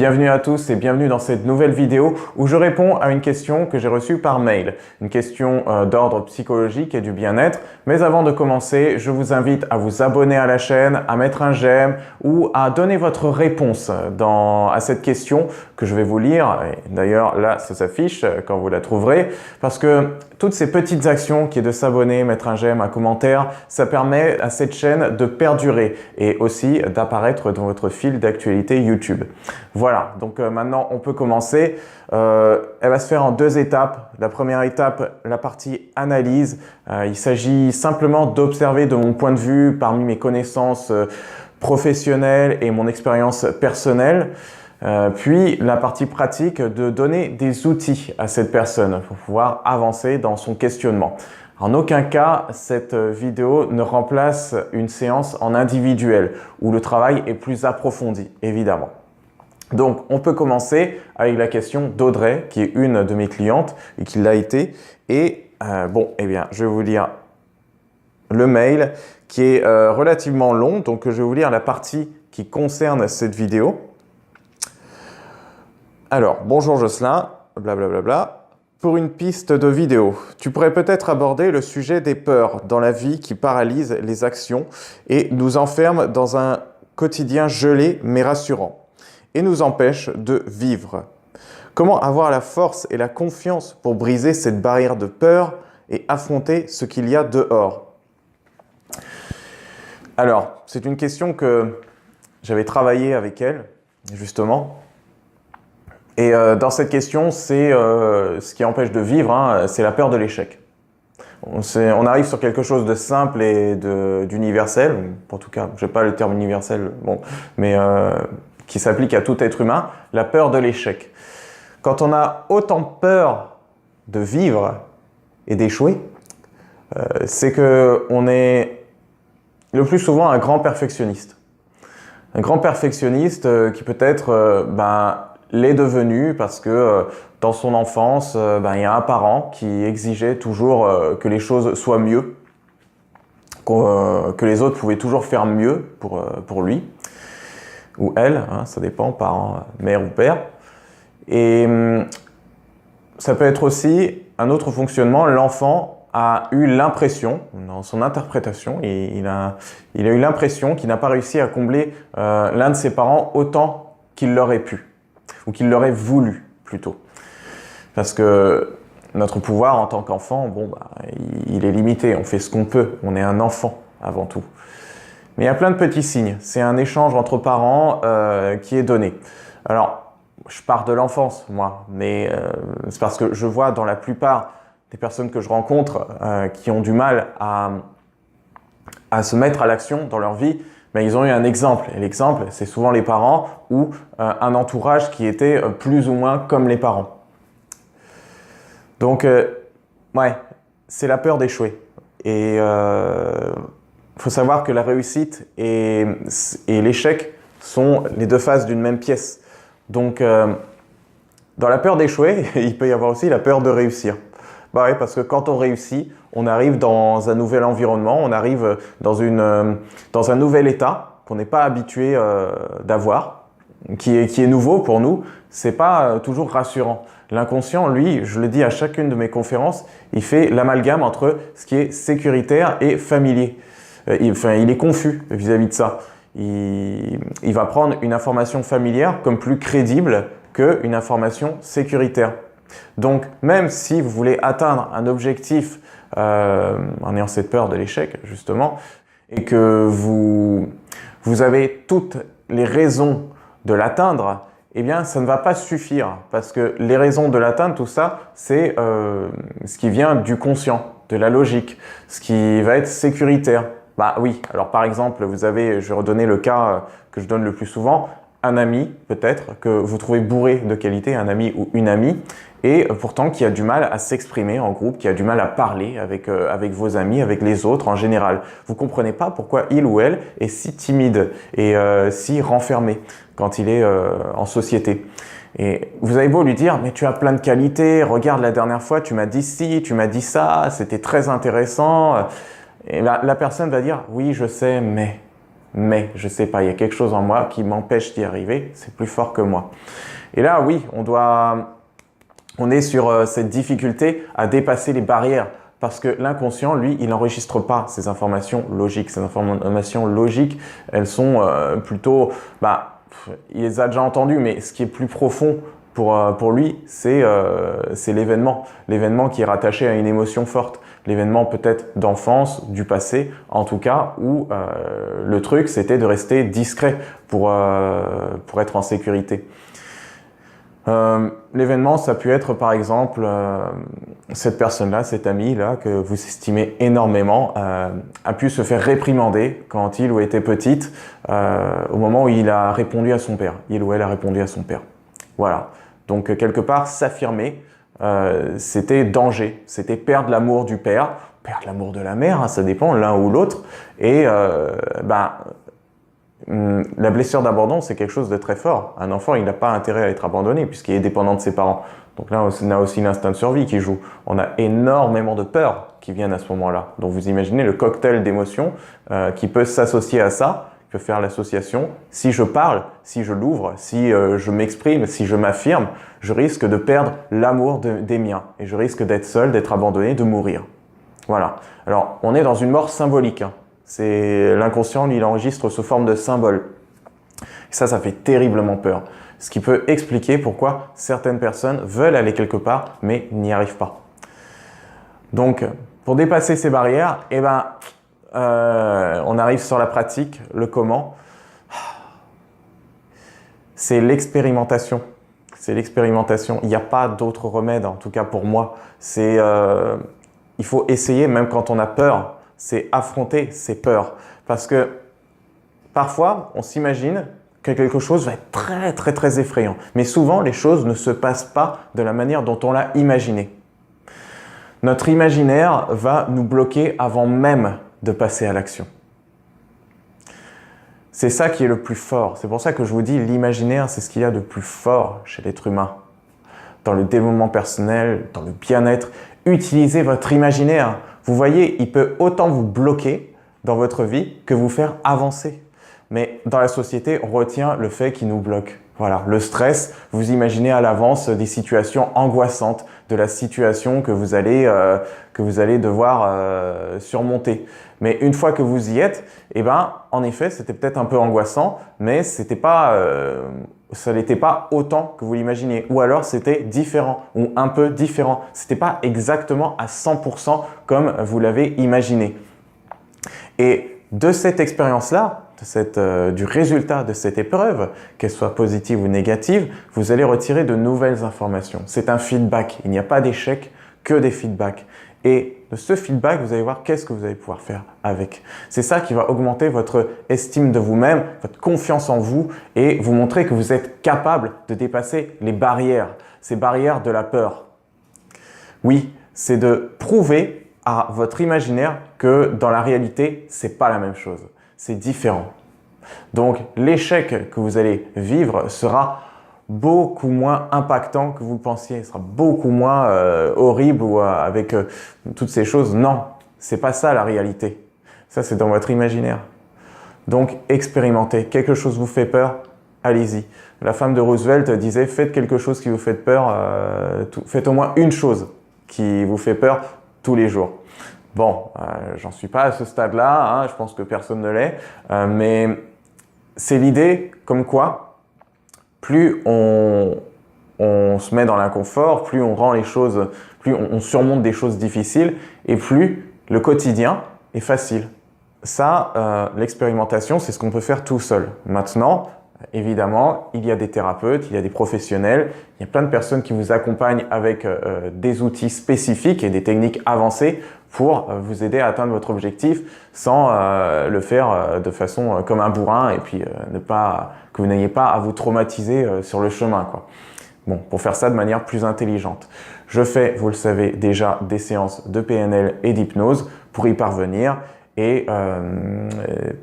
Bienvenue à tous et bienvenue dans cette nouvelle vidéo où je réponds à une question que j'ai reçue par mail. Une question d'ordre psychologique et du bien-être. Mais avant de commencer, je vous invite à vous abonner à la chaîne, à mettre un j'aime ou à donner votre réponse à cette question que je vais vous lire. D'ailleurs, là, ça s'affiche quand vous la trouverez. Parce que toutes ces petites actions qui est de s'abonner, mettre un j'aime, un commentaire, ça permet à cette chaîne de perdurer et aussi d'apparaître dans votre fil d'actualité YouTube. Voilà, donc maintenant on peut commencer. Elle va se faire en deux étapes. La première étape, la partie analyse. Il s'agit simplement d'observer de mon point de vue, parmi mes connaissances professionnelles et mon expérience personnelle. Puis la partie pratique, de donner des outils à cette personne pour pouvoir avancer dans son questionnement. En aucun cas, cette vidéo ne remplace une séance en individuel où le travail est plus approfondi, évidemment. Donc, on peut commencer avec la question d'Audrey, qui est une de mes clientes et qui l'a été. Et eh bien, je vais vous lire le mail qui est relativement long. Donc, je vais vous lire la partie qui concerne cette vidéo. Alors, bonjour Jocelyn, blablabla. Pour une piste de vidéo, tu pourrais peut-être aborder le sujet des peurs dans la vie qui paralysent les actions et nous enferment dans un quotidien gelé mais rassurant et nous empêche de vivre. Comment avoir la force et la confiance pour briser cette barrière de peur et affronter ce qu'il y a dehors? Alors, c'est une question que j'avais travaillé avec elle, justement. Et dans cette question, c'est ce qui empêche de vivre, c'est la peur de l'échec. On arrive sur quelque chose de simple et d'universel, en tout cas, je n'ai pas le terme universel, bon, mais qui s'applique à tout être humain, la peur de l'échec. Quand on a autant peur de vivre et d'échouer, c'est qu'on est le plus souvent un grand perfectionniste. Un grand perfectionniste qui peut-être l'est devenu parce que dans son enfance, il y a un parent qui exigeait toujours que les choses soient mieux, que les autres pouvaient toujours faire mieux pour lui ou elle, ça dépend, parents, mère ou père. Et ça peut être aussi un autre fonctionnement. L'enfant a eu l'impression, dans son interprétation, il a eu l'impression qu'il n'a pas réussi à combler l'un de ses parents autant qu'il l'aurait pu, ou qu'il l'aurait voulu plutôt. Parce que notre pouvoir en tant qu'enfant, il est limité, on fait ce qu'on peut, on est un enfant avant tout. Mais il y a plein de petits signes, c'est un échange entre parents qui est donné. Alors, je pars de l'enfance, moi, mais c'est parce que je vois dans la plupart des personnes que je rencontre qui ont du mal à se mettre à l'action dans leur vie, ils ont eu un exemple. Et l'exemple, c'est souvent les parents ou un entourage qui était plus ou moins comme les parents. Donc, c'est la peur d'échouer. Et faut savoir que la réussite et l'échec sont les deux faces d'une même pièce. Donc, dans la peur d'échouer, il peut y avoir aussi la peur de réussir. Parce que quand on réussit, on arrive dans un nouvel environnement, on arrive dans un nouvel état qu'on n'est pas habitué d'avoir, qui est nouveau pour nous. C'est pas toujours rassurant. L'inconscient, lui, je le dis à chacune de mes conférences, il fait l'amalgame entre ce qui est sécuritaire et familier. Il est confus vis-à-vis de ça. Il va prendre une information familière comme plus crédible qu'une information sécuritaire. Donc, même si vous voulez atteindre un objectif en ayant cette peur de l'échec, justement, et que vous avez toutes les raisons de l'atteindre, eh bien, ça ne va pas suffire. Parce que les raisons de l'atteindre, tout ça, c'est ce qui vient du conscient, de la logique, ce qui va être sécuritaire. Oui, alors par exemple, je vais redonner le cas que je donne le plus souvent, un ami peut-être que vous trouvez bourré de qualité, un ami ou une amie, et pourtant qui a du mal à s'exprimer en groupe, qui a du mal à parler avec vos amis, avec les autres en général. Vous ne comprenez pas pourquoi il ou elle est si timide et si renfermé quand il est en société. Et vous avez beau lui dire « mais tu as plein de qualités, regarde la dernière fois tu m'as dit ci, tu m'as dit ça, c'était très intéressant ». Et la personne va dire « oui je sais mais ». mais je sais pas, il y a quelque chose en moi qui m'empêche d'y arriver, c'est plus fort que moi. Et là, oui, on est sur cette difficulté à dépasser les barrières. Parce que l'inconscient, lui, il n'enregistre pas ces informations logiques. Ces informations logiques, elles sont plutôt... il les a déjà entendues, mais ce qui est plus profond pour lui, c'est l'événement. L'événement qui est rattaché à une émotion forte. L'événement peut-être d'enfance, du passé, en tout cas, où le truc, c'était de rester discret pour être en sécurité. L'événement, ça a pu être par exemple cette personne-là, cet ami-là que vous estimez énormément, a pu se faire réprimander quand il ou elle était petite, au moment où il a répondu à son père. Il ou elle a répondu à son père. Voilà. Donc quelque part, s'affirmer, c'était danger, c'était perdre l'amour du père, perdre l'amour de la mère, hein, ça dépend l'un ou l'autre. Et la blessure d'abandon, c'est quelque chose de très fort. Un enfant, il n'a pas intérêt à être abandonné puisqu'il est dépendant de ses parents. Donc là, on a aussi l'instinct de survie qui joue. On a énormément de peurs qui viennent à ce moment-là. Donc vous imaginez le cocktail d'émotions qui peut s'associer à ça, qui peut faire l'association. Si je parle, si je l'ouvre, si je m'exprime, si je m'affirme, je risque de perdre l'amour des miens. Et je risque d'être seul, d'être abandonné, de mourir. Voilà. Alors, on est dans une mort symbolique, hein. C'est l'inconscient, il enregistre sous forme de symbole. Ça fait terriblement peur. Ce qui peut expliquer pourquoi certaines personnes veulent aller quelque part, mais n'y arrivent pas. Donc, pour dépasser ces barrières, on arrive sur la pratique, le comment. C'est l'expérimentation. C'est l'expérimentation. Il n'y a pas d'autre remède, en tout cas pour moi. Il faut essayer, même quand on a peur. C'est affronter ses peurs. Parce que parfois, on s'imagine que quelque chose va être très, très, très effrayant. Mais souvent, les choses ne se passent pas de la manière dont on l'a imaginé. Notre imaginaire va nous bloquer avant même de passer à l'action. C'est ça qui est le plus fort. C'est pour ça que je vous dis, l'imaginaire, c'est ce qu'il y a de plus fort chez l'être humain. Dans le développement personnel, dans le bien-être, utilisez votre imaginaire. Vous voyez, il peut autant vous bloquer dans votre vie que vous faire avancer. Mais dans la société, on retient le fait qu'il nous bloque. Voilà, le stress, vous imaginez à l'avance des situations angoissantes, de la situation que vous allez devoir surmonter. Mais une fois que vous y êtes, en effet, c'était peut-être un peu angoissant, mais ça n'était pas autant que vous l'imaginiez. Ou alors c'était différent ou un peu différent. C'était pas exactement à 100% comme vous l'avez imaginé. Et de cette expérience-là, du résultat de cette épreuve, qu'elle soit positive ou négative, vous allez retirer de nouvelles informations. C'est un feedback. Il n'y a pas d'échec, que des feedbacks. Et de ce feedback, vous allez voir qu'est-ce que vous allez pouvoir faire avec. C'est ça qui va augmenter votre estime de vous-même, votre confiance en vous et vous montrer que vous êtes capable de dépasser les barrières, ces barrières de la peur. Oui, c'est de prouver à votre imaginaire que dans la réalité, c'est pas la même chose. C'est différent. Donc, l'échec que vous allez vivre sera beaucoup moins impactant que vous le pensiez. Ce sera beaucoup moins horrible ou avec toutes ces choses. Non, c'est pas ça la réalité. Ça, c'est dans votre imaginaire. Donc, expérimentez. Quelque chose vous fait peur, allez-y. La femme de Roosevelt disait, faites quelque chose qui vous fait peur, faites au moins une chose qui vous fait peur tous les jours. Bon, j'en suis pas à ce stade-là, hein, je pense que personne ne l'est, mais c'est l'idée comme quoi, plus on se met dans l'inconfort, plus on rend les choses, plus on surmonte des choses difficiles, et plus le quotidien est facile. Ça, l'expérimentation, c'est ce qu'on peut faire tout seul. Maintenant, évidemment, il y a des thérapeutes, il y a des professionnels, il y a plein de personnes qui vous accompagnent avec des outils spécifiques et des techniques avancées pour vous aider à atteindre votre objectif sans le faire de façon comme un bourrin et puis que vous n'ayez pas à vous traumatiser sur le chemin, quoi. Bon, pour faire ça de manière plus intelligente. Je fais, vous le savez déjà, des séances de PNL et d'hypnose pour y parvenir. Et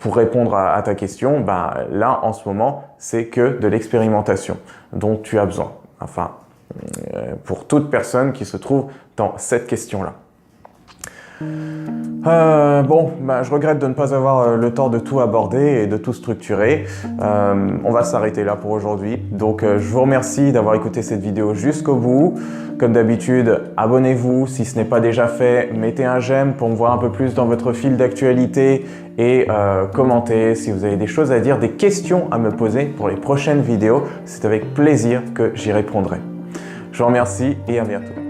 pour répondre à ta question, là, en ce moment, c'est que de l'expérimentation dont tu as besoin. Enfin, pour toute personne qui se trouve dans cette question-là. Je regrette de ne pas avoir le temps de tout aborder et de tout structurer. On va s'arrêter là pour aujourd'hui. Donc, je vous remercie d'avoir écouté cette vidéo jusqu'au bout. Comme d'habitude, abonnez-vous si ce n'est pas déjà fait. Mettez un j'aime pour me voir un peu plus dans votre fil d'actualité et commentez si vous avez des choses à dire, des questions à me poser pour les prochaines vidéos. C'est avec plaisir que j'y répondrai. Je vous remercie et à bientôt.